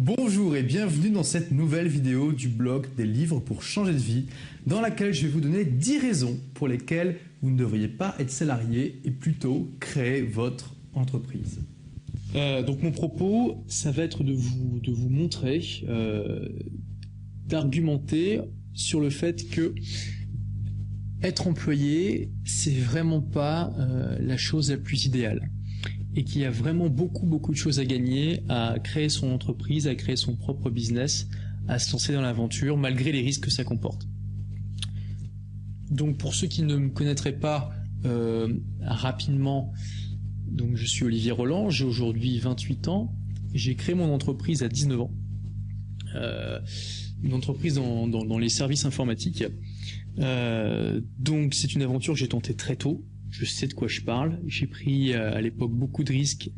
Bonjour et bienvenue dans cette nouvelle vidéo du blog des livres pour changer de vie, dans laquelle je vais vous donner 10 raisons pour lesquelles vous ne devriez pas être salarié et plutôt créer votre entreprise. Donc mon propos, ça va être de vous montrer, d'argumenter sur le fait que être employé, c'est vraiment pas la chose la plus idéale. Et qu'il y a vraiment beaucoup de choses à gagner à créer son entreprise, à créer son propre business, à se lancer dans l'aventure, malgré les risques que ça comporte. Donc pour ceux qui ne me connaîtraient pas rapidement, donc je suis Olivier Roland, j'ai aujourd'hui 28 ans, j'ai créé mon entreprise à 19 ans, une entreprise dans les services informatiques. Donc c'est une aventure que j'ai tentée très tôt. Je sais de quoi je parle. J'ai pris à l'époque beaucoup de risques.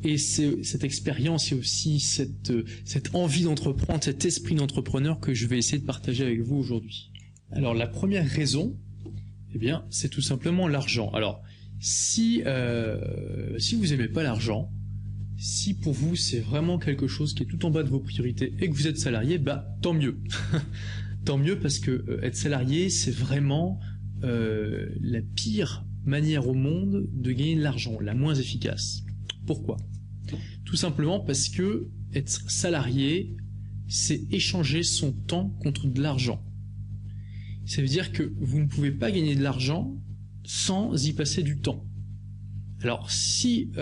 Et cette expérience et aussi cette envie d'entreprendre, cet esprit d'entrepreneur que je vais essayer de partager avec vous aujourd'hui. Alors la première raison, eh bien, c'est tout simplement l'argent. Alors si vous aimez pas l'argent, si pour vous c'est vraiment quelque chose qui est tout en bas de vos priorités et que vous êtes salarié, bah tant mieux. Tant mieux parce que être salarié, c'est vraiment la pire manière au monde de gagner de l'argent, la moins efficace. Pourquoi? Tout simplement parce que être salarié, c'est échanger son temps contre de l'argent. Ça veut dire que vous ne pouvez pas gagner de l'argent sans y passer du temps. Alors si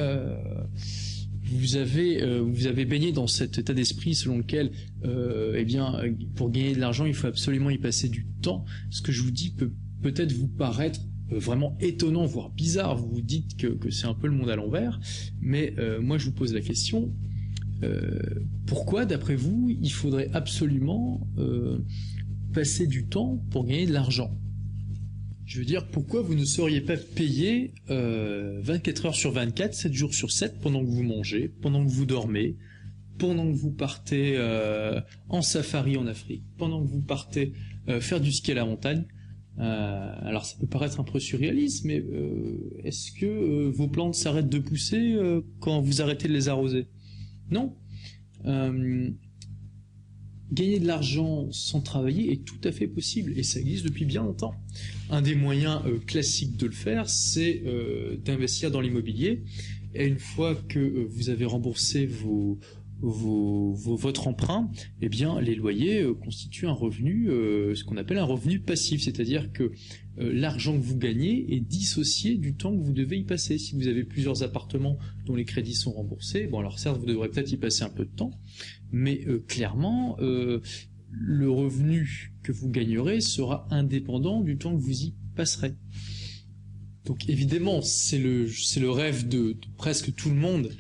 vous avez baigné dans cet état d'esprit selon lequel eh bien, pour gagner de l'argent, il faut absolument y passer du temps, ce que je vous dis peut-être vous paraître vraiment étonnant, voire bizarre. Vous vous dites que c'est un peu le monde à l'envers, mais moi je vous pose la question, pourquoi d'après vous il faudrait absolument passer du temps pour gagner de l'argent? Je veux dire, pourquoi vous ne seriez pas payé 24 heures sur 24, 7 jours sur 7, pendant que vous mangez, pendant que vous dormez, pendant que vous partez en safari en Afrique, pendant que vous partez faire du ski à la montagne? Alors ça peut paraître un peu surréaliste, mais est-ce que vos plantes s'arrêtent de pousser quand vous arrêtez de les arroser? Non. Gagner de l'argent sans travailler est tout à fait possible, et ça existe depuis bien longtemps. Un des moyens classiques de le faire, c'est d'investir dans l'immobilier, et une fois que vous avez remboursé votre emprunt, eh bien les loyers constituent un revenu, ce qu'on appelle un revenu passif, c'est-à-dire que l'argent que vous gagnez est dissocié du temps que vous devez y passer. Si vous avez plusieurs appartements dont les crédits sont remboursés, bon alors certes vous devrez peut-être y passer un peu de temps, mais clairement le revenu que vous gagnerez sera indépendant du temps que vous y passerez. Donc évidemment c'est le rêve de presque tout le monde,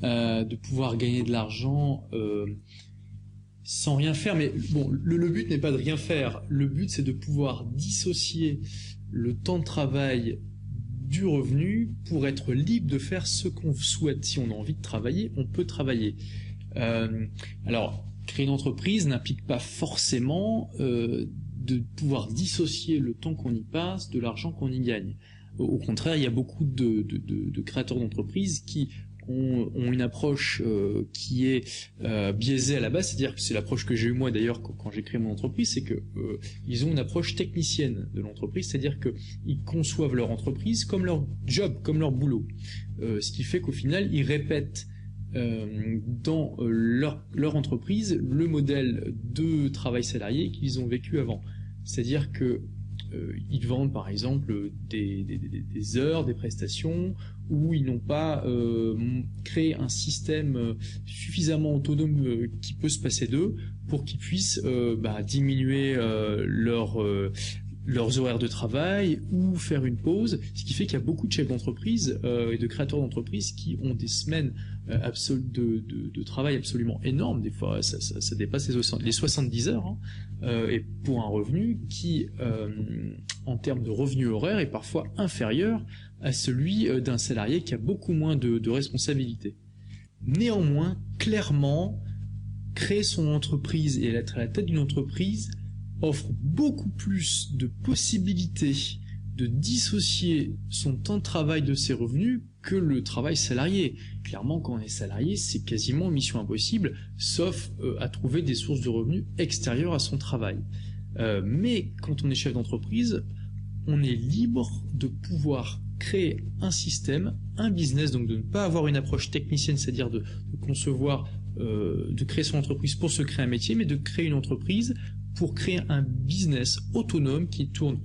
de pouvoir gagner de l'argent sans rien faire, mais bon, le but n'est pas de rien faire, le but c'est de pouvoir dissocier le temps de travail du revenu pour être libre de faire ce qu'on souhaite. Si on a envie de travailler, on peut travailler. Alors, créer une entreprise n'implique pas forcément de pouvoir dissocier le temps qu'on y passe de l'argent qu'on y gagne. Au contraire, il y a beaucoup de créateurs d'entreprises qui ont une approche qui est biaisée à la base, c'est-à-dire que c'est l'approche que j'ai eue moi d'ailleurs quand j'ai créé mon entreprise, c'est que ils ont une approche technicienne de l'entreprise, c'est-à-dire que ils conçoivent leur entreprise comme leur job, comme leur boulot, ce qui fait qu'au final ils répètent dans leur entreprise le modèle de travail salarié qu'ils ont vécu avant, c'est-à-dire que ils vendent par exemple des heures, des prestations où ils n'ont pas créé un système suffisamment autonome qui peut se passer d'eux pour qu'ils puissent diminuer leurs horaires de travail ou faire une pause, ce qui fait qu'il y a beaucoup de chefs d'entreprise et de créateurs d'entreprise qui ont des semaines de travail absolument énormes, des fois ça dépasse les 70 heures, hein, et pour un revenu qui en termes de revenus horaires est parfois inférieur à celui d'un salarié qui a beaucoup moins de responsabilités. Néanmoins, clairement, créer son entreprise et être à la tête d'une entreprise offre beaucoup plus de possibilités de dissocier son temps de travail de ses revenus que le travail salarié. Clairement, quand on est salarié, c'est quasiment mission impossible, sauf à trouver des sources de revenus extérieures à son travail. Mais quand on est chef d'entreprise, on est libre de pouvoir créer un système, un business, donc de ne pas avoir une approche technicienne, c'est-à-dire de concevoir, de créer son entreprise pour se créer un métier, mais de créer une entreprise pour créer un business autonome qui tourne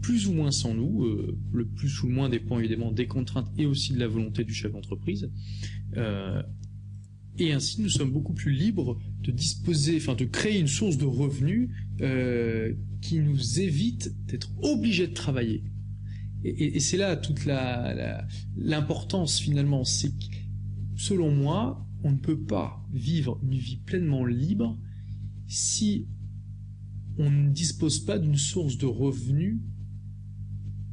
plus ou moins sans nous. Le plus ou le moins dépend évidemment des contraintes et aussi de la volonté du chef d'entreprise. Et ainsi, nous sommes beaucoup plus libres de disposer, de créer une source de revenus qui nous évite d'être obligés de travailler. Et c'est là toute l'importance finalement. C'est que, selon moi, on ne peut pas vivre une vie pleinement libre si on ne dispose pas d'une source de revenus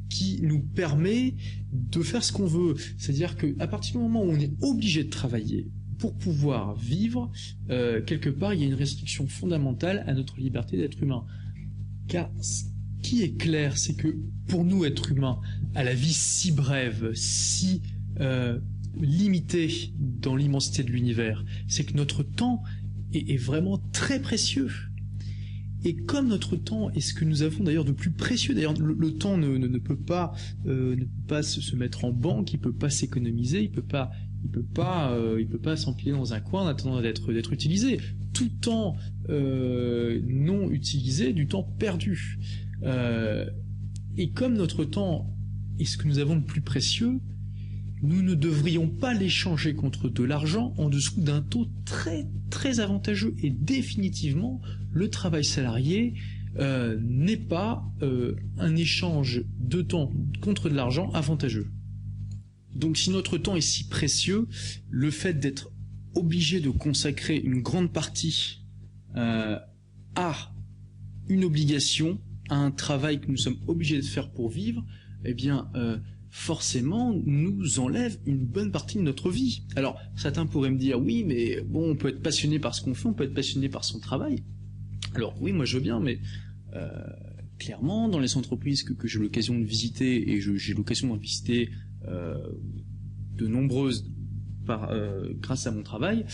qui nous permet de faire ce qu'on veut. C'est-à-dire qu'à partir du moment où on est obligé de travailler pour pouvoir vivre, quelque part, il y a une restriction fondamentale à notre liberté d'être humain. Car ce qui est clair, c'est que pour nous, êtres humains, à la vie si brève, si limitée dans l'immensité de l'univers, c'est que notre temps est vraiment très précieux. Et comme notre temps est ce que nous avons d'ailleurs de plus précieux, d'ailleurs le temps ne peut pas se mettre en banque, il peut pas s'économiser, il peut pas s'empiler dans un coin en attendant d'être utilisé. Tout temps non utilisé, du temps perdu. Et comme notre temps est ce que nous avons de plus précieux, nous ne devrions pas l'échanger contre de l'argent en dessous d'un taux très très avantageux. Et définitivement, le travail salarié n'est pas un échange de temps contre de l'argent avantageux. Donc si notre temps est si précieux, le fait d'être obligé de consacrer une grande partie à une obligation, à un travail que nous sommes obligés de faire pour vivre, eh bien forcément nous enlève une bonne partie de notre vie. Alors certains pourraient me dire oui, mais bon, on peut être passionné par ce qu'on fait, on peut être passionné par son travail. Alors oui, moi je veux bien, mais clairement dans les entreprises que j'ai l'occasion de visiter, et j'ai l'occasion d'en visiter de nombreuses grâce à mon travail,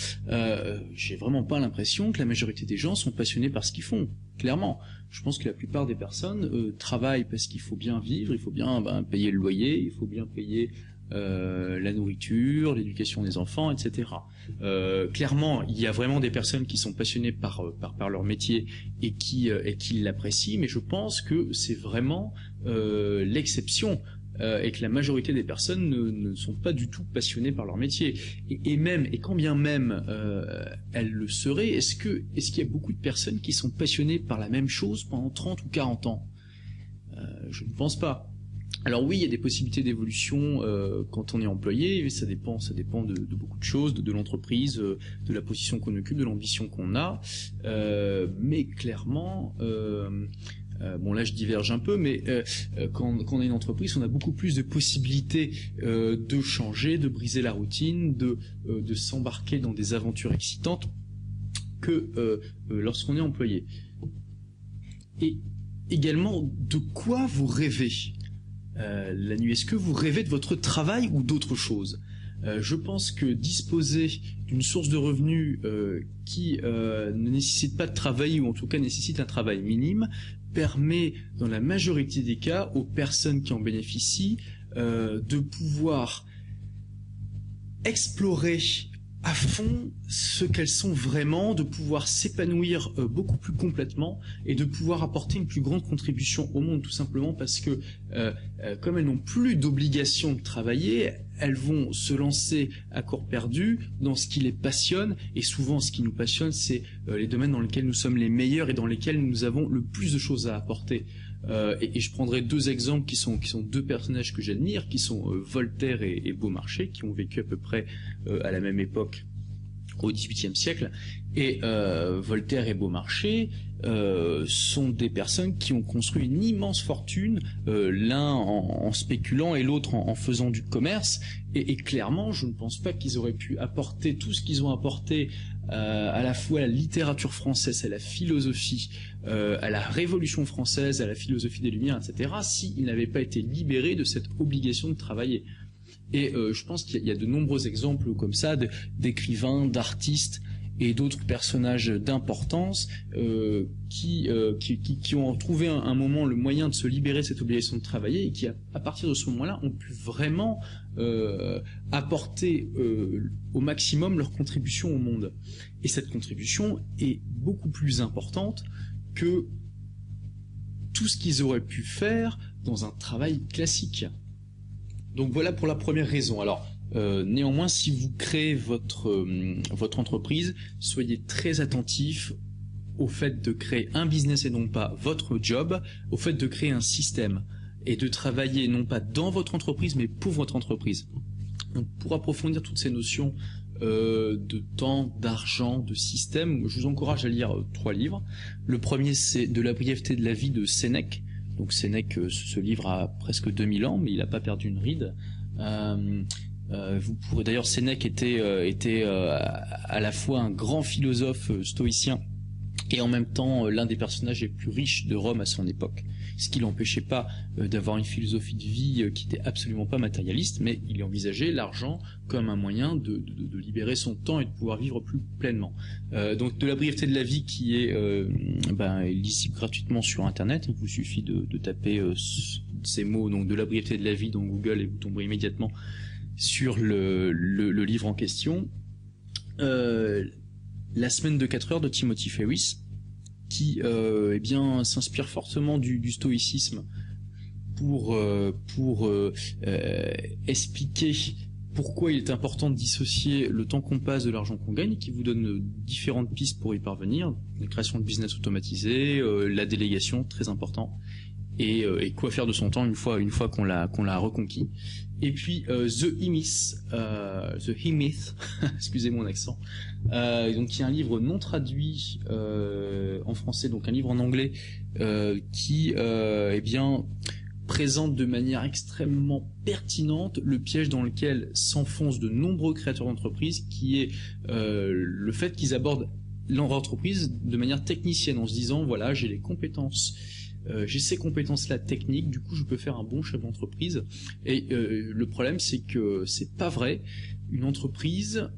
j'ai vraiment pas l'impression que la majorité des gens sont passionnés par ce qu'ils font. Clairement, je pense que la plupart des personnes travaillent parce qu'il faut bien vivre, il faut bien payer le loyer, il faut bien payer la nourriture, l'éducation des enfants, etc. Clairement, il y a vraiment des personnes qui sont passionnées par leur métier et qui l'apprécient, mais je pense que c'est vraiment l'exception. Et que la majorité des personnes ne sont pas du tout passionnées par leur métier. Et quand bien même elles le seraient, est-ce qu'il y a beaucoup de personnes qui sont passionnées par la même chose pendant 30 ou 40 ans ? Je ne pense pas. Alors oui, il y a des possibilités d'évolution quand on est employé, ça dépend de beaucoup de choses, de l'entreprise, de la position qu'on occupe, de l'ambition qu'on a, mais clairement... bon là je diverge un peu, mais quand on est une entreprise, on a beaucoup plus de possibilités de changer, de briser la routine, de s'embarquer dans des aventures excitantes que lorsqu'on est employé. Et également, de quoi vous rêvez la nuit? Est-ce que vous rêvez de votre travail ou d'autre chose? Je pense que disposer d'une source de revenus qui ne nécessite pas de travail, ou en tout cas nécessite un travail minime, permet dans la majorité des cas aux personnes qui en bénéficient de pouvoir explorer à fond ce qu'elles sont vraiment, de pouvoir s'épanouir beaucoup plus complètement et de pouvoir apporter une plus grande contribution au monde, tout simplement parce que comme elles n'ont plus d'obligation de travailler, elles vont se lancer à corps perdu dans ce qui les passionne, et souvent ce qui nous passionne, c'est les domaines dans lesquels nous sommes les meilleurs et dans lesquels nous avons le plus de choses à apporter. Et je prendrai deux exemples qui sont deux personnages que j'admire, qui sont Voltaire et Beaumarchais, qui ont vécu à peu près à la même époque au XVIIIe siècle. Et Voltaire et Beaumarchais sont des personnes qui ont construit une immense fortune, l'un en spéculant et l'autre en faisant du commerce. Et clairement, je ne pense pas qu'ils auraient pu apporter tout ce qu'ils ont apporté à la fois à la littérature française, à la philosophie, à la Révolution française, à la philosophie des Lumières, etc., s'ils n'avaient pas été libérés de cette obligation de travailler. Et je pense qu'il y a de nombreux exemples comme ça d'écrivains, d'artistes et d'autres personnages d'importance qui ont trouvé un moment le moyen de se libérer de cette obligation de travailler et qui, à partir de ce moment-là, ont pu vraiment apporter au maximum leur contribution au monde. Et cette contribution est beaucoup plus importante que tout ce qu'ils auraient pu faire dans un travail classique. Donc voilà pour la première raison. Alors, néanmoins, si vous créez votre entreprise, soyez très attentif au fait de créer un business et non pas votre job, au fait de créer un système et de travailler non pas dans votre entreprise mais pour votre entreprise. Donc pour approfondir toutes ces notions de temps, d'argent, de système, je vous encourage à lire 3 livres. Le premier, c'est De la brièveté de la vie de Sénèque. Donc Sénèque, ce livre a presque 2000 ans, mais il n'a pas perdu une ride. Vous pourrez d'ailleurs, Sénèque était à la fois un grand philosophe stoïcien et en même temps l'un des personnages les plus riches de Rome à son époque, ce qui l'empêchait pas d'avoir une philosophie de vie qui était absolument pas matérialiste, mais il envisageait l'argent comme un moyen de libérer son temps et de pouvoir vivre plus pleinement. Donc De la brièveté de la vie, qui est lisible gratuitement sur internet. Il vous suffit de taper ces mots, donc De la brièveté de la vie, dans Google, et vous tomberez immédiatement sur le livre en question. La semaine de 4 heures de Timothy Ferriss, qui s'inspire fortement du stoïcisme pour expliquer pourquoi il est important de dissocier le temps qu'on passe de l'argent qu'on gagne, et qui vous donne différentes pistes pour y parvenir: la création de business automatisé, la délégation, très important, et quoi faire de son temps une fois qu'on l'a reconquis. Et puis The E-Myth, excusez mon accent, donc qui est un livre non traduit en français, donc un livre en anglais qui présente de manière extrêmement pertinente le piège dans lequel s'enfoncent de nombreux créateurs d'entreprises, qui est le fait qu'ils abordent leur entreprise de manière technicienne, en se disant voilà, j'ai les compétences, j'ai ces compétences-là techniques, du coup je peux faire un bon chef d'entreprise. Et le problème, c'est que c'est pas vrai. Une entreprise,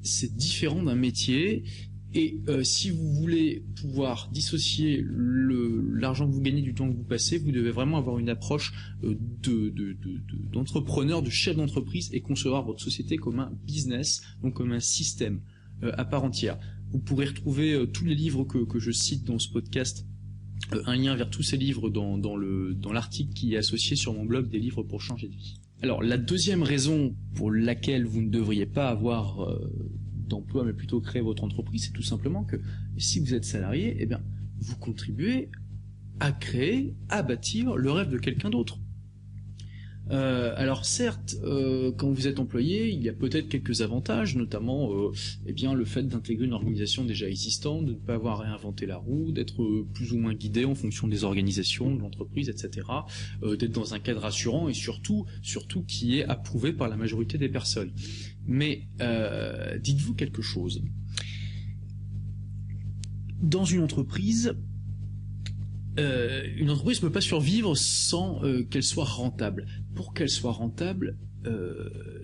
c'est différent d'un métier. Et si vous voulez pouvoir dissocier l'argent que vous gagnez du temps que vous passez, vous devez vraiment avoir une approche d'entrepreneur, de chef d'entreprise, et concevoir votre société comme un business, donc comme un système à part entière. Vous pourrez retrouver tous les livres que je cite dans ce podcast, un lien vers tous ces livres dans l'article qui est associé sur mon blog des livres pour changer de vie. Alors la deuxième raison pour laquelle vous ne devriez pas avoir d'emploi mais plutôt créer votre entreprise, c'est tout simplement que si vous êtes salarié, eh bien vous contribuez à créer, à bâtir le rêve de quelqu'un d'autre. Alors certes, quand vous êtes employé, il y a peut-être quelques avantages, notamment le fait d'intégrer une organisation déjà existante, de ne pas avoir à réinventer la roue, d'être plus ou moins guidé en fonction des organisations, de l'entreprise, etc., d'être dans un cadre rassurant et surtout qui est approuvé par la majorité des personnes. Mais dites-vous quelque chose. Dans une entreprise ne peut pas survivre sans qu'elle soit rentable. Pour qu'elle soit rentable,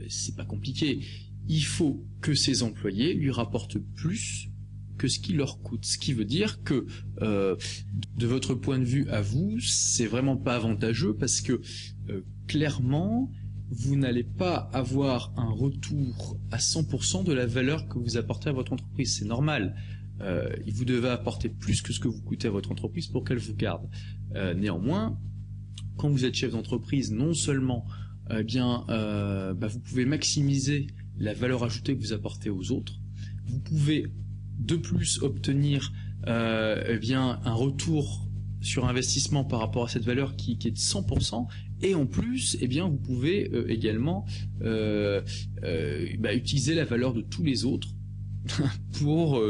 c'est pas compliqué. Il faut que ses employés lui rapportent plus que ce qui leur coûte. Ce qui veut dire que, de votre point de vue à vous, c'est vraiment pas avantageux, parce que clairement, vous n'allez pas avoir un retour à 100% de la valeur que vous apportez à votre entreprise. C'est normal. Vous devez apporter plus que ce que vous coûtez à votre entreprise pour qu'elle vous garde. Néanmoins, quand vous êtes chef d'entreprise, non seulement vous pouvez maximiser la valeur ajoutée que vous apportez aux autres, vous pouvez de plus obtenir un retour sur investissement par rapport à cette valeur qui est de 100%, et en plus, vous pouvez également utiliser la valeur de tous les autres pour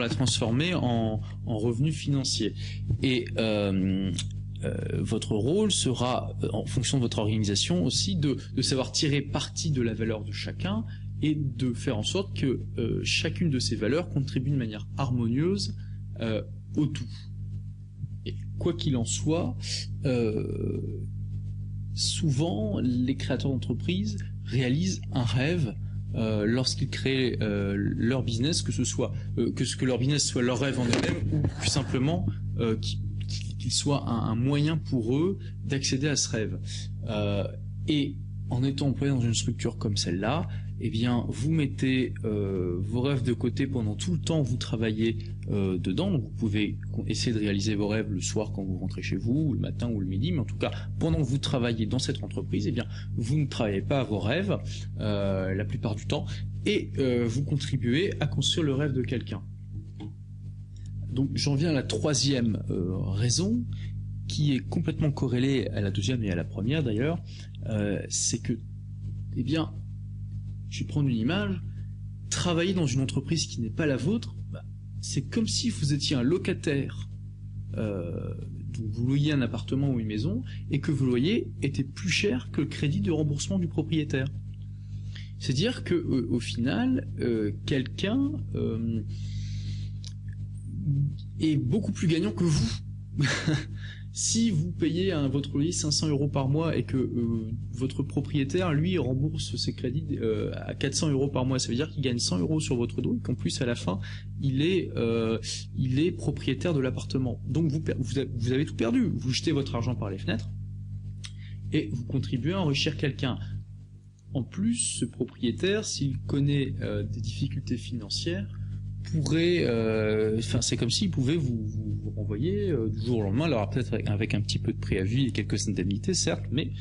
la transformer en revenu financier. Et votre rôle sera, en fonction de votre organisation aussi, de savoir tirer parti de la valeur de chacun et de faire en sorte que chacune de ces valeurs contribue de manière harmonieuse au tout. Et quoi qu'il en soit, souvent les créateurs d'entreprises réalisent un rêve lorsqu'ils créent leur business, que leur business soit leur rêve en eux-mêmes ou plus simplement qu'il soit un moyen pour eux d'accéder à ce rêve. Et en étant employé dans une structure comme celle-là, eh bien, vous mettez vos rêves de côté pendant tout le temps où vous travaillez dedans. Donc vous pouvez essayer de réaliser vos rêves le soir quand vous rentrez chez vous, ou le matin ou le midi, mais en tout cas, pendant que vous travaillez dans cette entreprise, eh bien, vous ne travaillez pas à vos rêves la plupart du temps, et vous contribuez à construire le rêve de quelqu'un. Donc j'en viens à la troisième raison, qui est complètement corrélée à la deuxième et à la première d'ailleurs, c'est que, eh bien, je vais prendre une image, travailler dans une entreprise qui n'est pas la vôtre, c'est comme si vous étiez un locataire, donc vous louiez un appartement ou une maison, et que le loyer était plus cher que le crédit de remboursement du propriétaire. C'est-à-dire que au final, quelqu'un est beaucoup plus gagnant que vous. Si vous payez votre loyer 500 € par mois et que votre propriétaire, lui, rembourse ses crédits à 400 € par mois, ça veut dire qu'il gagne 100 € sur votre dos et qu'en plus, à la fin, il est propriétaire de l'appartement. Donc, vous avez tout perdu. Vous jetez votre argent par les fenêtres et vous contribuez à enrichir quelqu'un. En plus, ce propriétaire, s'il connaît des difficultés financières, pourrait, c'est comme s'il pouvait vous renvoyer du jour au lendemain, alors peut-être avec un petit peu de préavis et quelques indemnités, certes, mais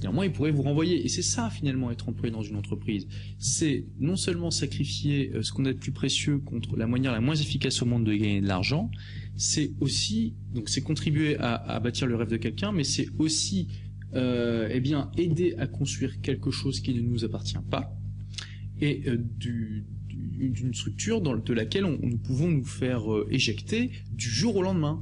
néanmoins il pourrait vous renvoyer. Et c'est ça finalement être employé dans une entreprise. C'est non seulement sacrifier ce qu'on a de plus précieux contre la manière la moins efficace au monde de gagner de l'argent, c'est aussi, donc c'est contribuer à bâtir le rêve de quelqu'un, mais c'est aussi aider à construire quelque chose qui ne nous appartient pas, et d'une structure de laquelle nous pouvons nous faire éjecter du jour au lendemain,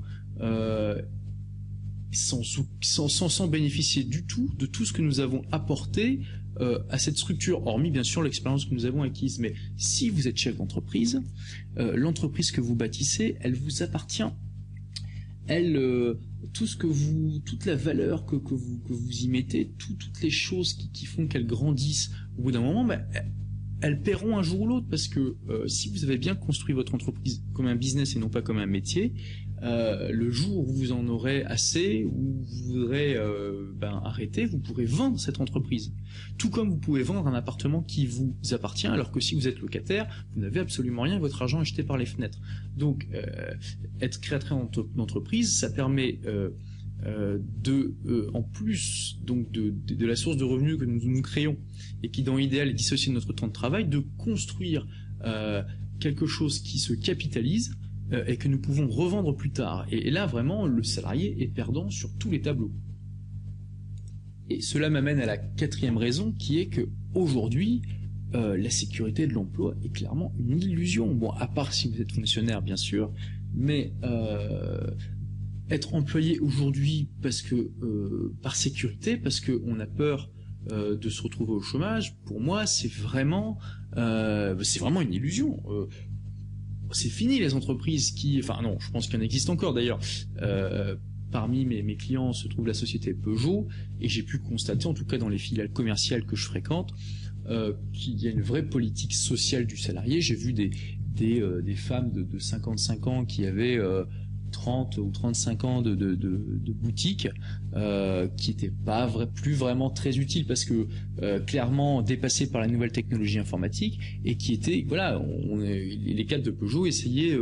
sans bénéficier du tout de tout ce que nous avons apporté à cette structure, hormis bien sûr l'expérience que nous avons acquise. Mais si vous êtes chef d'entreprise, l'entreprise que vous bâtissez, elle vous appartient. Toute la valeur que vous y mettez, toutes les choses qui font qu'elle grandisse, au bout d'un moment, elles paieront un jour ou l'autre, parce que si vous avez bien construit votre entreprise comme un business et non pas comme un métier, le jour où vous en aurez assez, où vous voudrez arrêter, vous pourrez vendre cette entreprise. Tout comme vous pouvez vendre un appartement qui vous appartient, alors que si vous êtes locataire, vous n'avez absolument rien, votre argent est jeté par les fenêtres. Donc, être créateur d'entreprise, ça permet en plus donc de la source de revenus que nous créons et qui dans l'idéal est dissociée de notre temps de travail, de construire quelque chose qui se capitalise et que nous pouvons revendre plus tard. Et là vraiment le salarié est perdant sur tous les tableaux. Et cela m'amène à la quatrième raison, qui est que aujourd'hui la sécurité de l'emploi est clairement une illusion. Bon, à part si vous êtes fonctionnaire bien sûr, mais être employé aujourd'hui par sécurité, parce qu'on a peur de se retrouver au chômage, pour moi c'est vraiment une illusion. C'est fini les entreprises je pense qu'il y en existe encore d'ailleurs. Parmi mes clients se trouve la société Peugeot, et j'ai pu constater, en tout cas dans les filiales commerciales que je fréquente, qu'il y a une vraie politique sociale du salarié. J'ai vu des femmes de 55 ans qui avaient 30 ou 35 ans de boutique, qui n'étaient plus vraiment très utiles, parce que clairement dépassés par la nouvelle technologie informatique, et qui étaient, les cadres de Peugeot essayaient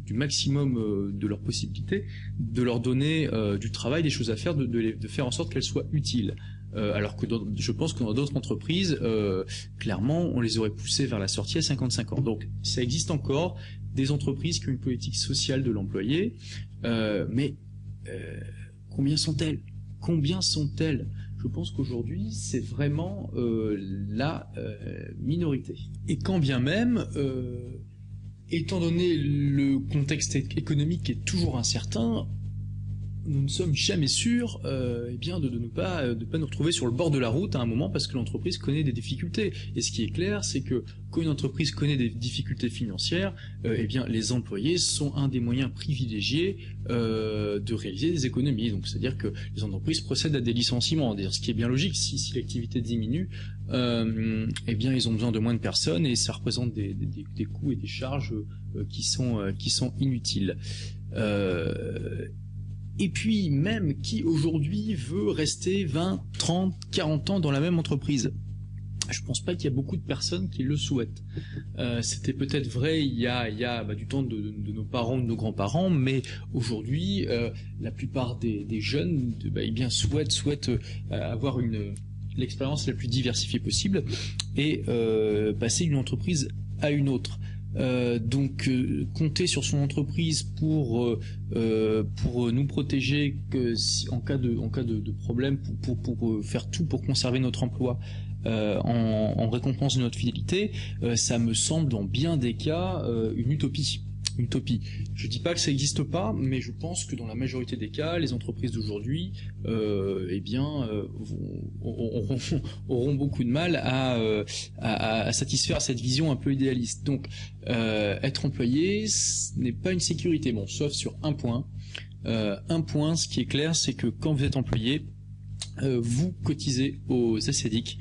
du maximum de leurs possibilités de leur donner du travail, des choses à faire, de faire en sorte qu'elles soient utiles. Alors que je pense que dans d'autres entreprises, clairement, on les aurait poussés vers la sortie à 55 ans. Donc ça existe encore, des entreprises qui ont une politique sociale de l'employé, mais combien sont-elles ? je pense qu'aujourd'hui, c'est vraiment la minorité. Et quand bien même, étant donné le contexte économique qui est toujours incertain, nous ne sommes jamais sûrs de ne pas nous retrouver sur le bord de la route à un moment parce que l'entreprise connaît des difficultés. Et ce qui est clair, c'est que quand une entreprise connaît des difficultés financières, les employés sont un des moyens privilégiés de réaliser des économies. Donc c'est-à-dire que les entreprises procèdent à des licenciements. D'ailleurs, ce qui est bien logique, si l'activité diminue, ils ont besoin de moins de personnes et ça représente des coûts et des charges qui sont inutiles. Et puis même qui aujourd'hui veut rester 20, 30, 40 ans dans la même entreprise. Je pense pas qu'il y a beaucoup de personnes qui le souhaitent. C'était peut-être vrai il y a du temps de nos parents, de nos grands-parents, mais aujourd'hui la plupart des jeunes souhaitent avoir l'expérience la plus diversifiée possible et passer d'une entreprise à une autre. Donc compter sur son entreprise pour nous protéger en cas de problème, pour faire tout pour conserver notre emploi en récompense de notre fidélité, ça me semble dans bien des cas une utopie. Je dis pas que ça n'existe pas, mais je pense que dans la majorité des cas, les entreprises d'aujourd'hui auront beaucoup de mal à satisfaire cette vision un peu idéaliste. Donc être employé, ce n'est pas une sécurité, sauf sur un point. Ce qui est clair, c'est que quand vous êtes employé, vous cotisez aux ACDIC.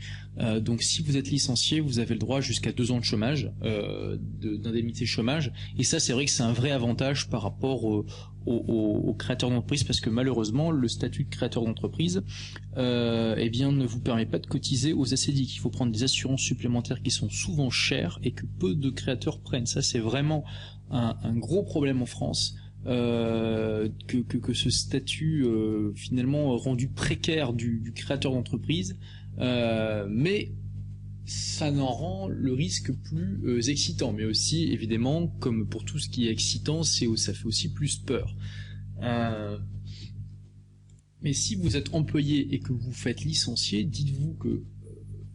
Donc si vous êtes licencié, vous avez le droit jusqu'à 2 ans de chômage, d'indemnité chômage. Et ça, c'est vrai que c'est un vrai avantage par rapport aux créateurs d'entreprise, parce que malheureusement, le statut de créateur d'entreprise ne vous permet pas de cotiser aux ACDIC. Il faut prendre des assurances supplémentaires qui sont souvent chères et que peu de créateurs prennent. Ça, c'est vraiment un gros problème en France. Que ce statut finalement rendu précaire du créateur d'entreprise, mais ça en rend le risque plus excitant, mais aussi évidemment, comme pour tout ce qui est excitant, ça fait aussi plus peur. Mais si vous êtes employé et que vous faites licencier, dites-vous que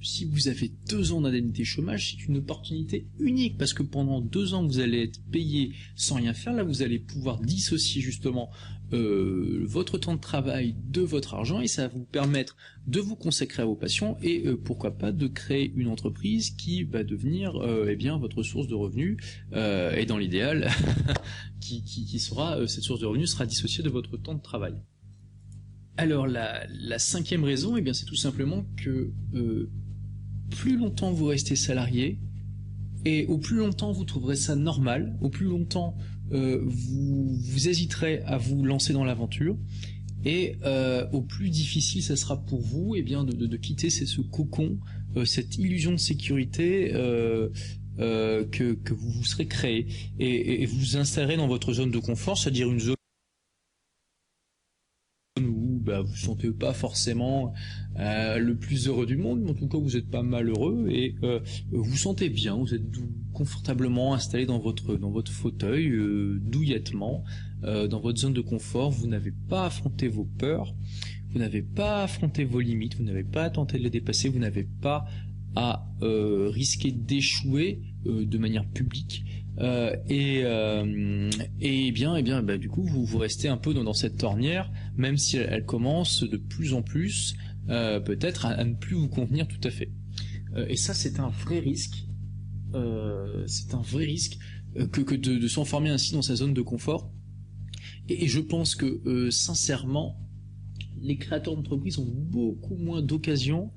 si vous avez 2 ans d'indemnité chômage, c'est une opportunité unique, parce que pendant 2 ans, vous allez être payé sans rien faire. Là, vous allez pouvoir dissocier justement votre temps de travail de votre argent, et ça va vous permettre de vous consacrer à vos passions et pourquoi pas de créer une entreprise qui va devenir votre source de revenus, et dans l'idéal, cette source de revenus sera dissociée de votre temps de travail. Alors la 5e raison, c'est tout simplement que plus longtemps vous restez salarié, et au plus longtemps vous trouverez ça normal, au plus longtemps vous hésiterez à vous lancer dans l'aventure, et au plus difficile ça sera pour vous de quitter ce cocon, cette illusion de sécurité que vous vous serez créé, et vous installerez dans votre zone de confort, c'est-à-dire une zone où vous ne sentez pas forcément le plus heureux du monde, mais en tout cas vous n'êtes pas malheureux et vous vous sentez bien, vous êtes confortablement installé dans votre fauteuil, douillettement, dans votre zone de confort. Vous n'avez pas affronté vos peurs, vous n'avez pas affronté vos limites, vous n'avez pas tenté de les dépasser, vous n'avez pas à risquer d'échouer de manière publique. Du coup vous restez un peu dans cette ornière, même si elle commence de plus en plus peut-être à ne plus vous convenir tout à fait. Et ça, c'est un vrai risque. Que de s'enfermer ainsi dans sa zone de confort. Et je pense que sincèrement, les créateurs d'entreprises ont beaucoup moins d'occasions.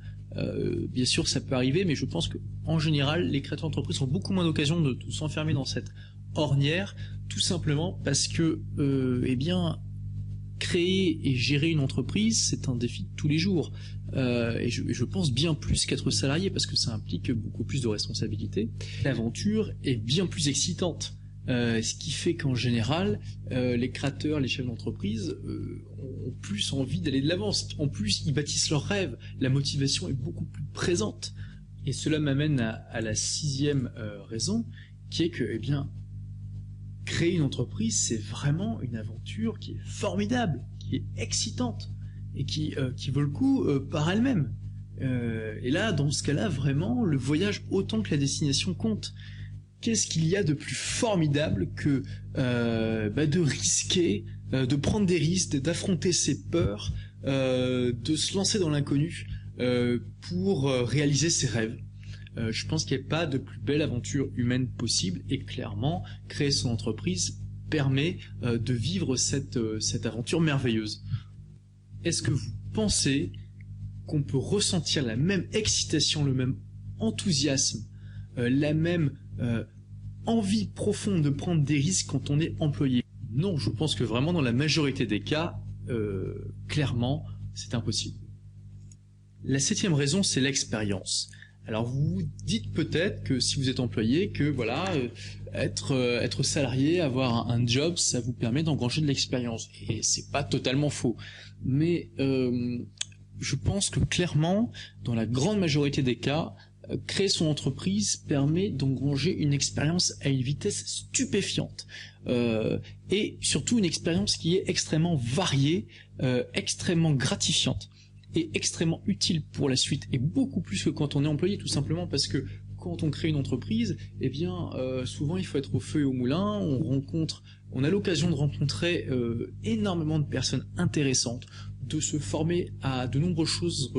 Bien sûr, ça peut arriver, mais je pense que en général, les créateurs d'entreprises ont beaucoup moins d'occasions de s'enfermer dans cette ornière, tout simplement parce que, créer et gérer une entreprise, c'est un défi de tous les jours. Et je pense bien plus qu'être salarié, parce que ça implique beaucoup plus de responsabilités. L'aventure est bien plus excitante. Ce qui fait qu'en général, les créateurs, les chefs d'entreprise ont plus envie d'aller de l'avant. En plus, ils bâtissent leurs rêves. La motivation est beaucoup plus présente. Et cela m'amène à la 6e raison, qui est que, créer une entreprise, c'est vraiment une aventure qui est formidable, qui est excitante. et qui vaut le coup par elle-même. Et là, dans ce cas-là, vraiment, le voyage autant que la destination compte. Qu'est-ce qu'il y a de plus formidable que de risquer, de prendre des risques, d'affronter ses peurs, de se lancer dans l'inconnu pour réaliser ses rêves. Je pense qu'il n'y a pas de plus belle aventure humaine possible, et clairement, créer son entreprise permet de vivre cette aventure merveilleuse. Est-ce que vous pensez qu'on peut ressentir la même excitation, le même enthousiasme, la même envie profonde de prendre des risques quand on est employé? Non, je pense que vraiment dans la majorité des cas, clairement, c'est impossible. La 7e raison, c'est l'expérience. Alors vous vous dites peut-être que si vous êtes employé, que voilà, être salarié, avoir un job, ça vous permet d'engranger de l'expérience. Et c'est pas totalement faux. Mais je pense que clairement, dans la grande majorité des cas, créer son entreprise permet d'engranger une expérience à une vitesse stupéfiante. Et surtout une expérience qui est extrêmement variée, extrêmement gratifiante et extrêmement utile pour la suite, et beaucoup plus que quand on est employé, tout simplement parce que quand on crée une entreprise, eh bien souvent il faut être au feu et au moulin, on a l'occasion de rencontrer énormément de personnes intéressantes, de se former à de nombreuses choses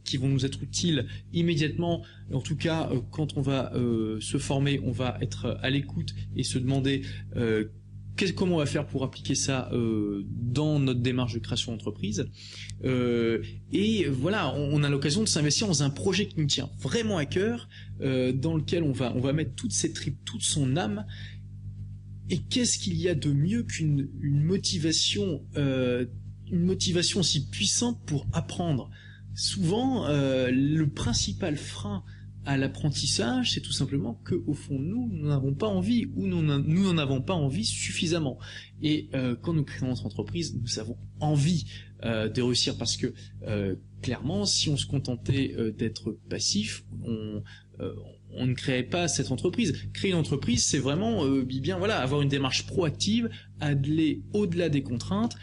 qui vont nous être utiles immédiatement. En tout cas, quand on va se former, on va être à l'écoute et se demander comment on va faire pour appliquer ça dans notre démarche de création d'entreprise. Et voilà, on a l'occasion de s'investir dans un projet qui nous tient vraiment à cœur, dans lequel on va mettre toutes ses tripes, toute son âme. Et qu'est-ce qu'il y a de mieux qu'une motivation aussi puissante pour apprendre? Souvent, le principal frein à l'apprentissage, c'est tout simplement que au fond nous n'avons pas envie, ou nous n'en avons pas envie suffisamment. Et quand nous créons notre entreprise, nous avons envie de réussir, parce que clairement, si on se contentait d'être passif, on ne créait pas cette entreprise. Créer une entreprise, c'est vraiment avoir une démarche proactive, aller au-delà des contraintes.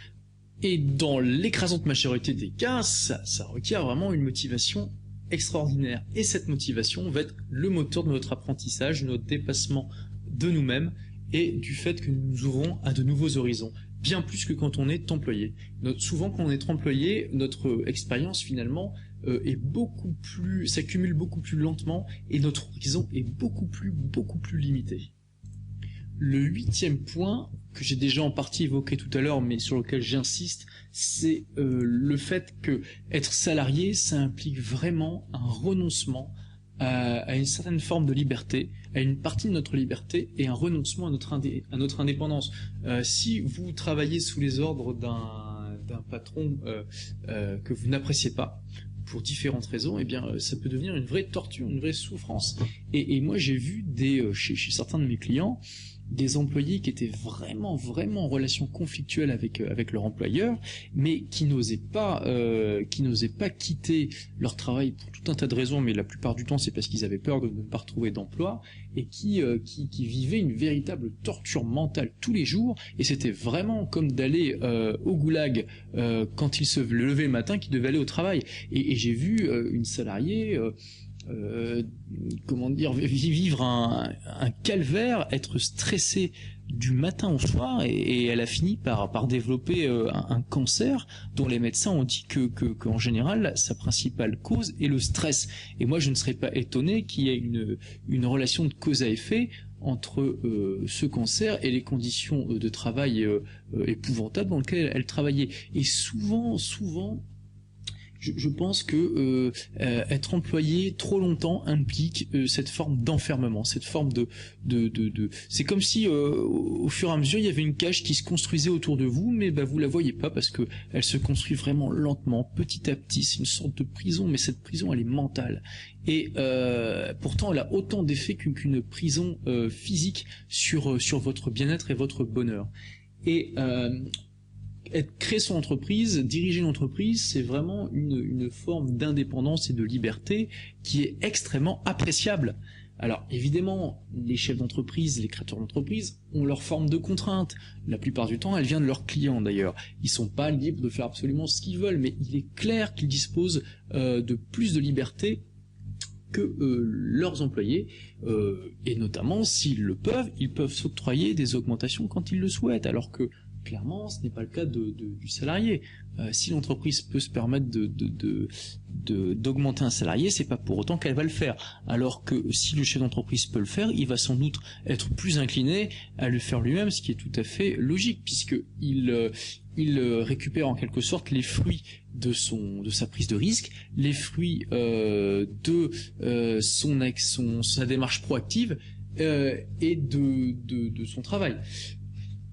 Et dans l'écrasante majorité des cas, ça requiert vraiment une motivation extraordinaire. Et cette motivation va être le moteur de notre apprentissage, de notre dépassement de nous-mêmes et du fait que nous nous ouvrons à de nouveaux horizons. Bien plus que quand on est employé. Souvent, quand on est employé, notre expérience finalement s'accumule beaucoup plus lentement, et notre horizon est beaucoup plus limité. Le 8e point, que j'ai déjà en partie évoqué tout à l'heure, mais sur lequel j'insiste, c'est le fait que être salarié, ça implique vraiment un renoncement à une certaine forme de liberté, à une partie de notre liberté, et un renoncement à notre indépendance. Si vous travaillez sous les ordres d'un patron que vous n'appréciez pas, pour différentes raisons, eh bien, ça peut devenir une vraie torture, une vraie souffrance. Et moi, j'ai vu chez certains de mes clients, des employés qui étaient vraiment en relation conflictuelle avec leur employeur, mais qui n'osaient pas quitter leur travail pour tout un tas de raisons, mais la plupart du temps c'est parce qu'ils avaient peur de ne pas retrouver d'emploi, et qui vivaient une véritable torture mentale tous les jours, et c'était vraiment comme d'aller au goulag quand ils se levaient le matin, qu'ils devaient aller au travail. Et j'ai vu une salariée vivre un calvaire, être stressée du matin au soir, et elle a fini par développer un cancer dont les médecins ont dit qu'en général sa principale cause est le stress. Et moi je ne serais pas étonné qu'il y ait une relation de cause à effet entre ce cancer et les conditions de travail épouvantables dans lesquelles elle travaillait. Et souvent je pense que être employé trop longtemps implique cette forme d'enfermement, cette forme de c'est comme si au fur et à mesure il y avait une cage qui se construisait autour de vous, mais vous la voyez pas parce que elle se construit vraiment lentement, petit à petit. C'est une sorte de prison, mais cette prison elle est mentale, et pourtant elle a autant d'effets qu'une prison physique sur votre bien-être et votre bonheur. Et créer son entreprise, diriger une entreprise, c'est vraiment une forme d'indépendance et de liberté qui est extrêmement appréciable. Alors évidemment, les chefs d'entreprise, les créateurs d'entreprise ont leur forme de contrainte. La plupart du temps, elle vient de leurs clients d'ailleurs. Ils sont pas libres de faire absolument ce qu'ils veulent, mais il est clair qu'ils disposent de plus de liberté que leurs employés, et notamment s'ils le peuvent, ils peuvent s'octroyer des augmentations quand ils le souhaitent, alors que clairement ce n'est pas le cas du salarié. Si l'entreprise peut se permettre d'augmenter un salarié, c'est pas pour autant qu'elle va le faire. Alors que si le chef d'entreprise peut le faire, il va sans doute être plus incliné à le faire lui-même, ce qui est tout à fait logique, puisque il récupère en quelque sorte les fruits de sa prise de risque, les fruits de sa démarche proactive et de son travail.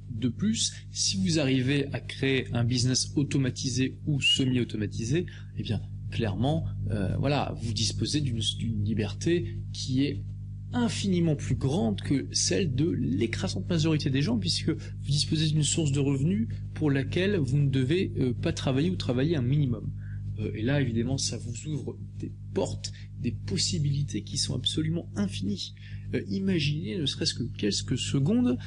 De plus, si vous arrivez à créer un business automatisé ou semi-automatisé, eh bien, clairement, voilà, vous disposez d'une liberté qui est infiniment plus grande que celle de l'écrasante majorité des gens, puisque vous disposez d'une source de revenus pour laquelle vous ne devez pas travailler ou travailler un minimum. Et là, évidemment, ça vous ouvre des portes, des possibilités qui sont absolument infinies. Imaginez, ne serait-ce que quelques secondes,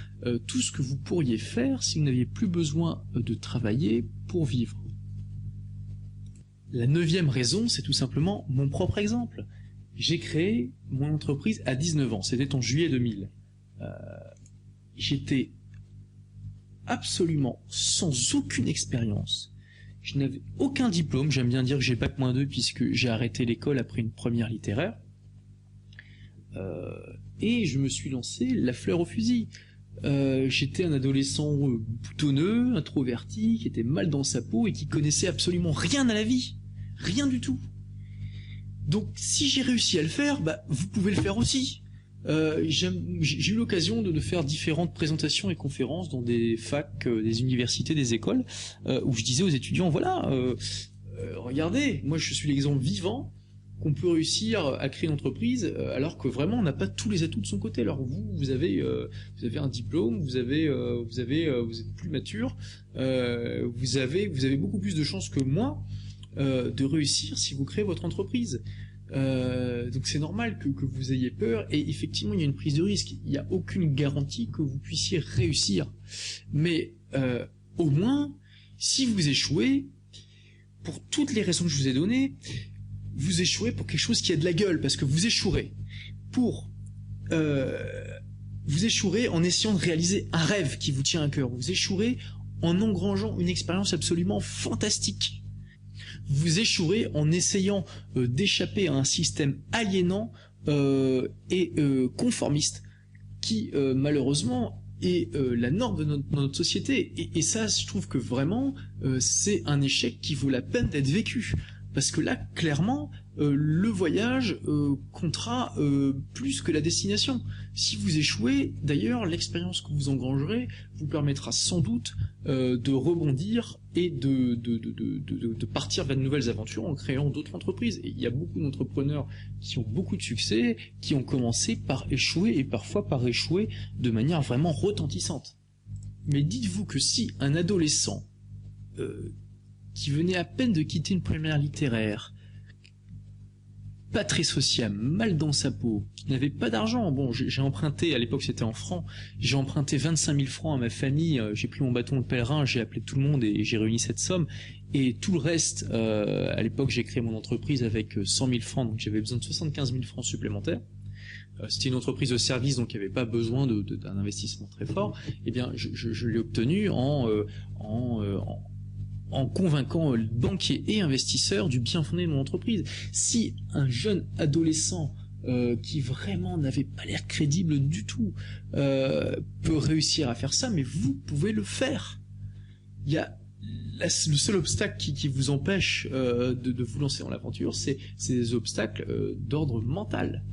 tout ce que vous pourriez faire si vous n'aviez plus besoin de travailler pour vivre. La 9e raison, c'est tout simplement mon propre exemple. J'ai créé mon entreprise à 19 ans, c'était en juillet 2000. J'étais absolument sans aucune expérience. Je n'avais aucun diplôme, j'aime bien dire que j'ai bac-2 puisque j'ai arrêté l'école après une première littéraire. Et je me suis lancé la fleur au fusil. J'étais un adolescent boutonneux, introverti, qui était mal dans sa peau et qui connaissait absolument rien à la vie. Rien du tout. Donc si j'ai réussi à le faire, bah, vous pouvez le faire aussi. J'ai eu l'occasion de faire différentes présentations et conférences dans des facs, des universités, des écoles, où je disais aux étudiants, voilà, regardez, moi je suis l'exemple vivant qu'on peut réussir à créer une entreprise, alors que vraiment on n'a pas tous les atouts de son côté. Alors vous avez un diplôme, vous êtes plus mature, vous avez beaucoup plus de chances que moi de réussir si vous créez votre entreprise. Donc c'est normal que vous ayez peur, et effectivement il y a une prise de risque, il n'y a aucune garantie que vous puissiez réussir, mais au moins si vous échouez, pour toutes les raisons que je vous ai données, vous échouerez pour quelque chose qui a de la gueule, parce que vous échouerez en essayant de réaliser un rêve qui vous tient à cœur, vous échouerez en engrangeant une expérience absolument fantastique. Vous échouerez en essayant d'échapper à un système aliénant et conformiste qui malheureusement est la norme de notre société. Et ça, je trouve que vraiment c'est un échec qui vaut la peine d'être vécu. Parce que là, clairement, le voyage comptera plus que la destination. Si vous échouez, d'ailleurs, l'expérience que vous engrangerez vous permettra sans doute de rebondir et de partir vers de nouvelles aventures en créant d'autres entreprises. Et il y a beaucoup d'entrepreneurs qui ont beaucoup de succès, qui ont commencé par échouer et parfois par échouer de manière vraiment retentissante. Mais dites-vous que si un adolescent qui venait à peine de quitter une première littéraire, pas très sociable, mal dans sa peau, qui n'avait pas d'argent. Bon, j'ai emprunté, à l'époque c'était en francs, j'ai emprunté 25 000 francs à ma famille, j'ai pris mon bâton de pèlerin, j'ai appelé tout le monde et j'ai réuni cette somme. Et tout le reste, à l'époque j'ai créé mon entreprise avec 100 000 francs, donc j'avais besoin de 75 000 francs supplémentaires. C'était une entreprise de service, donc il n'y avait pas besoin d'un investissement très fort. Eh bien, je l'ai obtenu en convainquant le banquier et investisseur du bien fondé de mon entreprise. Si un jeune adolescent qui vraiment n'avait pas l'air crédible du tout peut réussir à faire ça, mais vous pouvez le faire. Il y a le seul obstacle qui vous empêche de vous lancer dans l'aventure, c'est des obstacles d'ordre mental.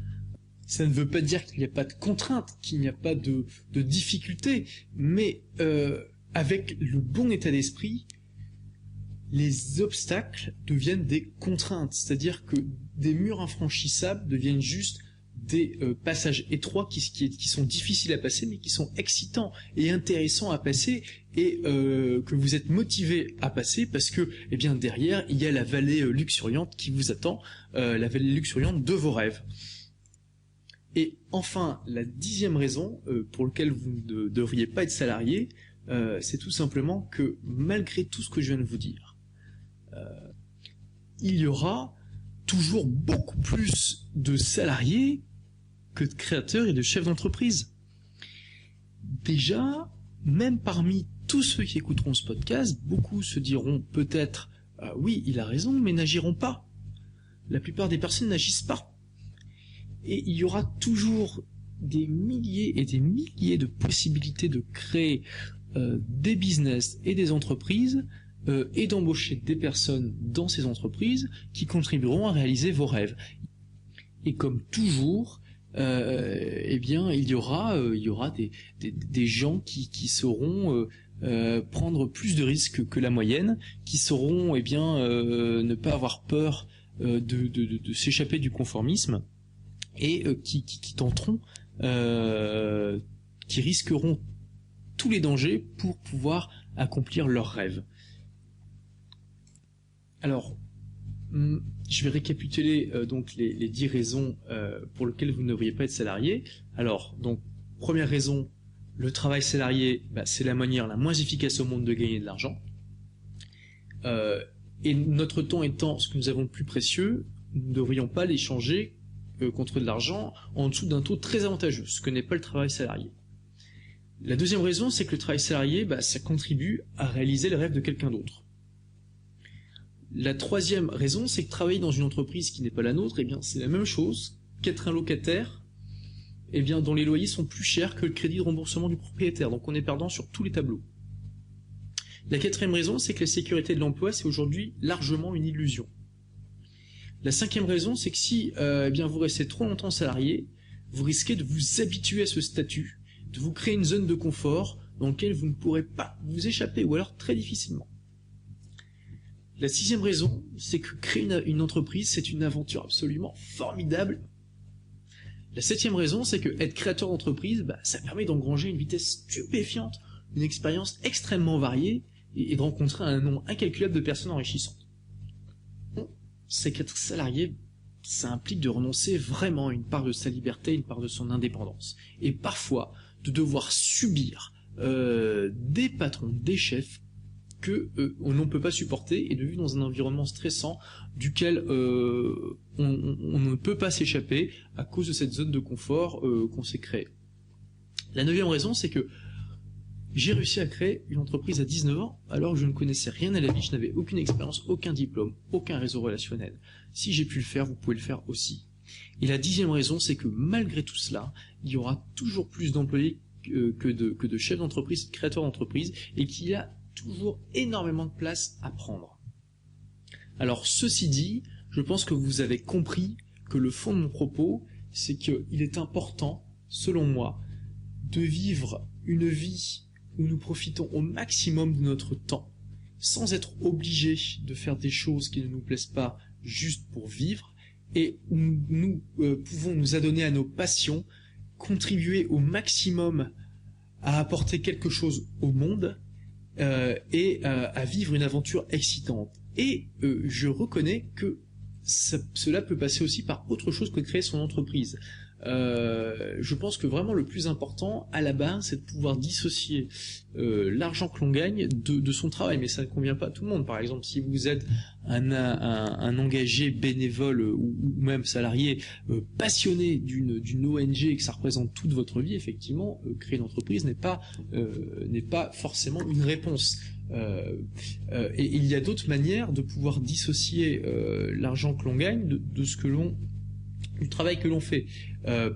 Ça ne veut pas dire qu'il n'y a pas de contraintes, qu'il n'y a pas de difficultés, mais avec le bon état d'esprit, les obstacles deviennent des contraintes, c'est-à-dire que des murs infranchissables deviennent juste des passages étroits qui sont difficiles à passer, mais qui sont excitants et intéressants à passer, et que vous êtes motivé à passer parce que, eh bien, derrière, il y a la vallée luxuriante qui vous attend, la vallée luxuriante de vos rêves. Et enfin, la 10e raison pour laquelle vous ne devriez pas être salarié, c'est tout simplement que malgré tout ce que je viens de vous dire, il y aura toujours beaucoup plus de salariés que de créateurs et de chefs d'entreprise. Déjà, même parmi tous ceux qui écouteront ce podcast, beaucoup se diront peut-être oui, il a raison, mais n'agiront pas. La plupart des personnes n'agissent pas. Et il y aura toujours des milliers et des milliers de possibilités de créer des business et des entreprises et d'embaucher des personnes dans ces entreprises qui contribueront à réaliser vos rêves. Et comme toujours, eh bien, il y aura des gens qui sauront prendre plus de risques que la moyenne, qui sauront ne pas avoir peur de s'échapper du conformisme et qui tenteront, qui risqueront tous les dangers pour pouvoir accomplir leurs rêves. Alors, je vais récapituler donc les 10 raisons pour lesquelles vous ne devriez pas être salarié. Alors, donc, première raison, le travail salarié, c'est la manière la moins efficace au monde de gagner de l'argent. Et notre temps étant ce que nous avons le plus précieux, nous ne devrions pas l'échanger contre de l'argent en dessous d'un taux très avantageux, ce que n'est pas le travail salarié. La deuxième raison, c'est que le travail salarié, ça contribue à réaliser le rêve de quelqu'un d'autre. La troisième raison, c'est que travailler dans une entreprise qui n'est pas la nôtre, c'est la même chose qu'être un locataire, dont les loyers sont plus chers que le crédit de remboursement du propriétaire. Donc on est perdant sur tous les tableaux. La quatrième raison, c'est que la sécurité de l'emploi, c'est aujourd'hui largement une illusion. La cinquième raison, c'est que si vous restez trop longtemps salarié, vous risquez de vous habituer à ce statut, de vous créer une zone de confort dans laquelle vous ne pourrez pas vous échapper, ou alors très difficilement. La sixième raison, c'est que créer une entreprise, c'est une aventure absolument formidable. La septième raison, c'est que être créateur d'entreprise, ça permet d'engranger une vitesse stupéfiante, une expérience extrêmement variée, et de rencontrer un nombre incalculable de personnes enrichissantes. C'est qu'être salarié, ça implique de renoncer vraiment à une part de sa liberté, une part de son indépendance. Et parfois, de devoir subir des patrons, des chefs que on ne peut pas supporter et de vivre dans un environnement stressant duquel on ne peut pas s'échapper à cause de cette zone de confort qu'on s'est créée. La neuvième raison, c'est que j'ai réussi à créer une entreprise à 19 ans alors que je ne connaissais rien à la vie, je n'avais aucune expérience, aucun diplôme, aucun réseau relationnel. Si j'ai pu le faire, vous pouvez le faire aussi. Et la 10e raison, c'est que malgré tout cela, il y aura toujours plus d'employés que de chefs d'entreprise, de créateurs d'entreprise, et qu'il y a toujours énormément de place à prendre. Alors ceci dit, je pense que vous avez compris que le fond de mon propos, c'est qu'il est important, selon moi, de vivre une vie où nous profitons au maximum de notre temps, sans être obligés de faire des choses qui ne nous plaisent pas juste pour vivre, et où nous pouvons nous adonner à nos passions, contribuer au maximum à apporter quelque chose au monde, et à vivre une aventure excitante. Et je reconnais que cela peut passer aussi par autre chose que de créer son entreprise. Je pense que vraiment le plus important à la base, c'est de pouvoir dissocier l'argent que l'on gagne de son travail, mais ça ne convient pas à tout le monde. Par exemple, si vous êtes un engagé bénévole ou même salarié passionné d'une ONG et que ça représente toute votre vie, effectivement, créer une entreprise n'est pas forcément une réponse. Et il y a d'autres manières de pouvoir dissocier l'argent que l'on gagne du travail que l'on fait.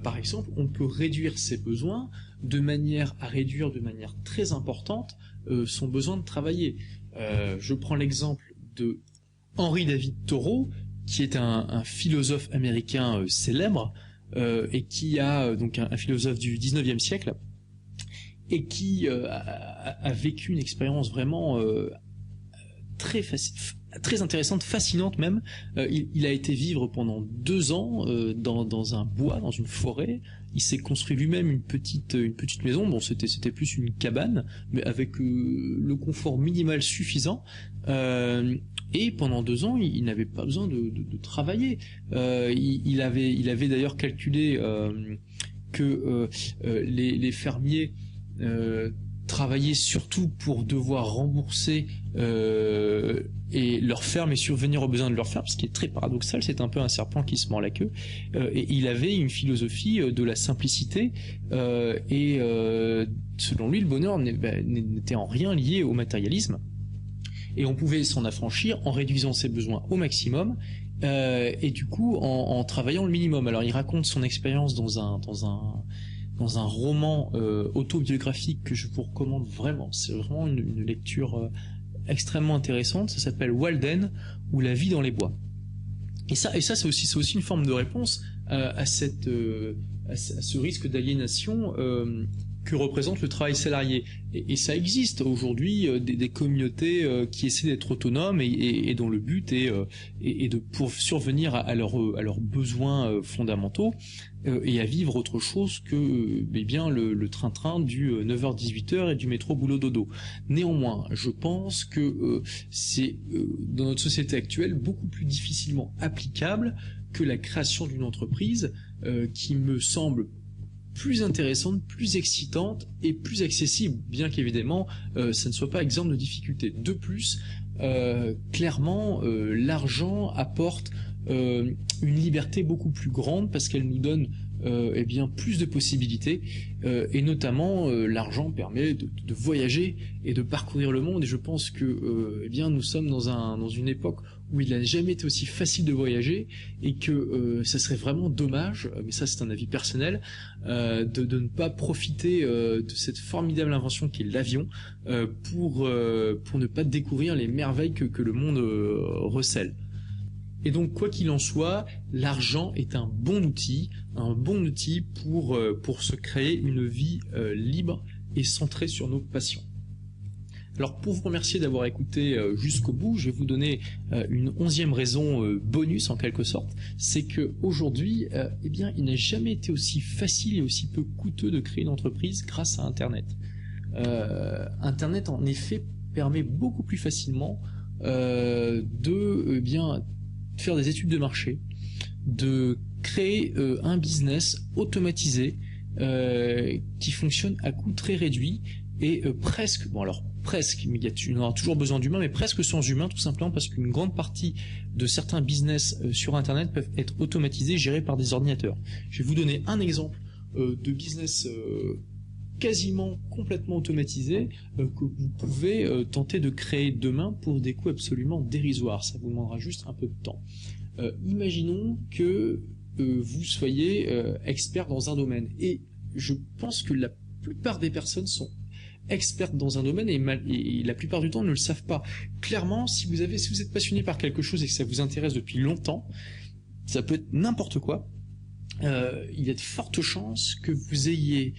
Par exemple, on peut réduire ses besoins de manière à réduire de manière très importante son besoin de travailler. Je prends l'exemple de Henry David Thoreau, qui est un philosophe américain célèbre, et qui a donc un philosophe du 19e siècle, et qui a vécu une expérience vraiment très intéressante, fascinante même. Il a été vivre pendant 2 ans dans un bois, dans une forêt. Il s'est construit lui-même une petite maison. Bon, c'était plus une cabane, mais avec le confort minimal suffisant, Et pendant 2 ans, il n'avait pas besoin de travailler. Il avait d'ailleurs calculé que les fermiers travaillaient surtout pour devoir rembourser et leur ferme et survenir aux besoins de leur ferme, ce qui est très paradoxal, c'est un peu un serpent qui se mord la queue. Et il avait une philosophie de la simplicité et selon lui, le bonheur n'était en rien lié au matérialisme. Et on pouvait s'en affranchir en réduisant ses besoins au maximum et du coup en travaillant le minimum. Alors il raconte son expérience dans un roman autobiographique que je vous recommande vraiment. C'est vraiment une lecture extrêmement intéressante. Ça s'appelle Walden ou La vie dans les bois. Et ça c'est aussi une forme de réponse à ce risque d'aliénation que représente le travail salarié. Et ça existe aujourd'hui des communautés qui essaient d'être autonomes et dont le but est de pour survenir à leurs besoins fondamentaux et à vivre autre chose que bien le train-train du 9h-18h et du métro boulot dodo. Néanmoins, je pense que c'est dans notre société actuelle beaucoup plus difficilement applicable que la création d'une entreprise qui me semble plus intéressante, plus excitante et plus accessible, bien qu'évidemment ça ne soit pas exempt de difficultés. De plus, clairement, l'argent apporte une liberté beaucoup plus grande parce qu'elle nous donne plus de possibilités et notamment l'argent permet de voyager et de parcourir le monde et je pense que nous sommes dans une époque où il n'a jamais été aussi facile de voyager et que ça serait vraiment dommage, mais ça c'est un avis personnel, de ne pas profiter de cette formidable invention qu'est l'avion pour ne pas découvrir les merveilles que le monde recèle. Et donc, quoi qu'il en soit, l'argent est un bon outil pour se créer une vie libre et centrée sur nos passions. Alors, pour vous remercier d'avoir écouté jusqu'au bout, je vais vous donner une 11e raison bonus en quelque sorte, c'est que aujourd'hui, il n'a jamais été aussi facile et aussi peu coûteux de créer une entreprise grâce à Internet. Internet, en effet, permet beaucoup plus facilement de faire des études de marché, de créer un business automatisé qui fonctionne à coût très réduit et presque, mais on aura toujours besoin d'humains, mais presque sans humains, tout simplement parce qu'une grande partie de certains business sur Internet peuvent être automatisés, gérés par des ordinateurs. Je vais vous donner un exemple de business quasiment complètement automatisé que vous pouvez tenter de créer demain pour des coûts absolument dérisoires. Ça vous demandera juste un peu de temps. Imaginons que vous soyez expert dans un domaine et je pense que la plupart des personnes sont expertes dans un domaine et la plupart du temps ne le savent pas. Clairement, si vous êtes passionné par quelque chose et que ça vous intéresse depuis longtemps, ça peut être n'importe quoi, il y a de fortes chances que vous ayez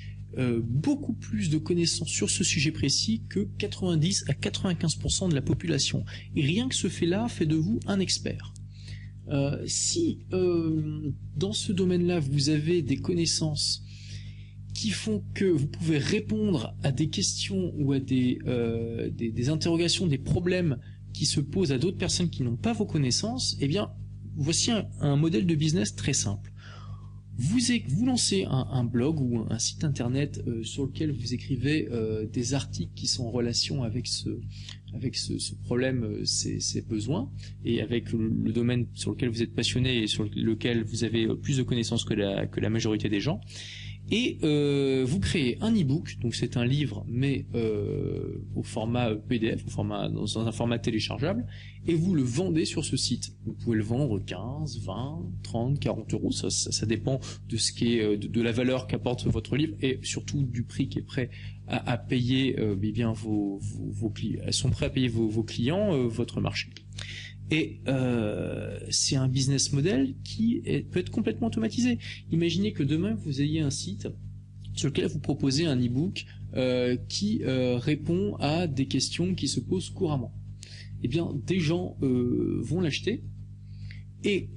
beaucoup plus de connaissances sur ce sujet précis que 90 à 95% de la population. Et rien que ce fait-là fait de vous un expert. Si dans ce domaine-là, vous avez des connaissances qui font que vous pouvez répondre à des questions ou à des interrogations, des problèmes qui se posent à d'autres personnes qui n'ont pas vos connaissances, voici un modèle de business très simple. Vous lancez un blog ou un site internet sur lequel vous écrivez des articles qui sont en relation avec ce problème, ces besoins, et avec le domaine sur lequel vous êtes passionné et sur lequel vous avez plus de connaissances que la majorité des gens. Et vous créez un e-book, donc c'est un livre mais au format PDF, dans un format téléchargeable, et vous le vendez sur ce site. Vous pouvez le vendre 15, 20, 30, 40 euros, ça dépend de ce qui est de la valeur qu'apporte votre livre et surtout du prix qui est prêt à payer vos clients, sont prêts à payer vos clients, votre marché. Et c'est un business model qui peut être complètement automatisé. Imaginez que demain vous ayez un site sur lequel vous proposez un e-book qui répond à des questions qui se posent couramment. Des gens vont l'acheter. Et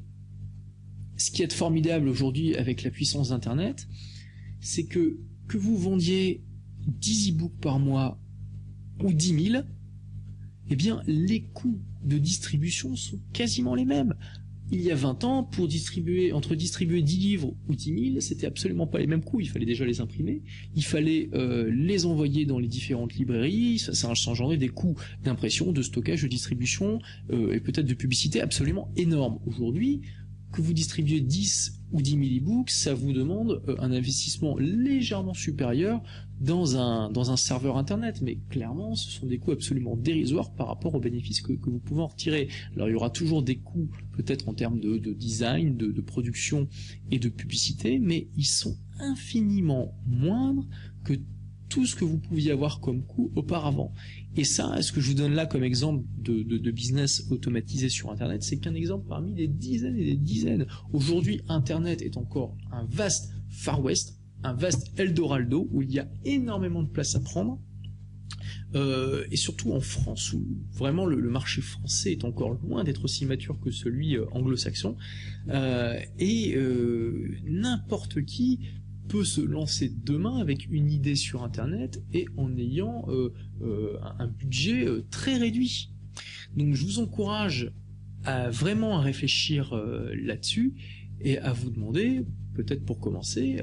ce qui est formidable aujourd'hui avec la puissance d'Internet, c'est que vous vendiez 10 e-books par mois ou 10 000, eh bien les coûts de distribution sont quasiment les mêmes. Il y a 20 ans, pour distribuer 10 livres ou 10 000, c'était absolument pas les mêmes coûts. Il fallait déjà les imprimer, il fallait les envoyer dans les différentes librairies, ça engendrait des coûts d'impression, de stockage, de distribution et peut-être de publicité absolument énormes. Aujourd'hui, que vous distribuez 10 ou 10 000 e-books, ça vous demande un investissement légèrement supérieur dans un serveur internet, mais clairement ce sont des coûts absolument dérisoires par rapport aux bénéfices que vous pouvez en retirer. Alors il y aura toujours des coûts peut-être en termes de design, de production et de publicité, mais ils sont infiniment moindres que tout ce que vous pouviez avoir comme coût auparavant. Et ça, ce que je vous donne là comme exemple de business automatisé sur Internet, c'est qu'un exemple parmi des dizaines et des dizaines. Aujourd'hui, Internet est encore un vaste Far West, un vaste Eldorado où il y a énormément de place à prendre. Et surtout en France, où vraiment le marché français est encore loin d'être aussi mature que celui anglo-saxon. N'importe qui peut se lancer demain avec une idée sur Internet et en ayant un budget très réduit. Donc je vous encourage vraiment à réfléchir là-dessus et à vous demander, peut-être pour commencer,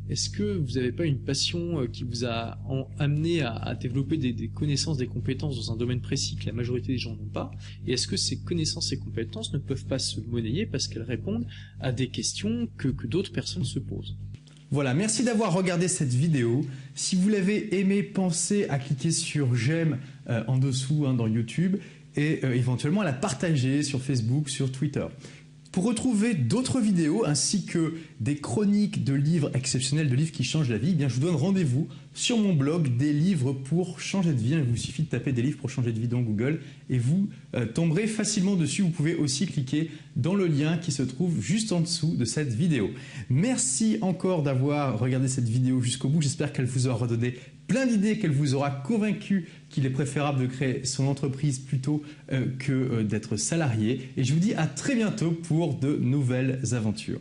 est-ce que vous n'avez pas une passion qui vous a amené à développer des connaissances, des compétences dans un domaine précis que la majorité des gens n'ont pas? Et est-ce que ces connaissances et compétences ne peuvent pas se monnayer parce qu'elles répondent à des questions que d'autres personnes se posent? Voilà, merci d'avoir regardé cette vidéo. Si vous l'avez aimé, pensez à cliquer sur j'aime en dessous dans YouTube et éventuellement à la partager sur Facebook, sur Twitter. Pour retrouver d'autres vidéos ainsi que des chroniques de livres exceptionnels, de livres qui changent la vie, eh bien, je vous donne rendez-vous sur mon blog des livres pour changer de vie. Il vous suffit de taper des livres pour changer de vie dans Google et vous tomberez facilement dessus. Vous pouvez aussi cliquer dans le lien qui se trouve juste en dessous de cette vidéo. Merci encore d'avoir regardé cette vidéo jusqu'au bout. J'espère qu'elle vous aura redonné plein d'idées, qu'elle vous aura convaincu qu'il est préférable de créer son entreprise plutôt que d'être salarié. Et je vous dis à très bientôt pour de nouvelles aventures.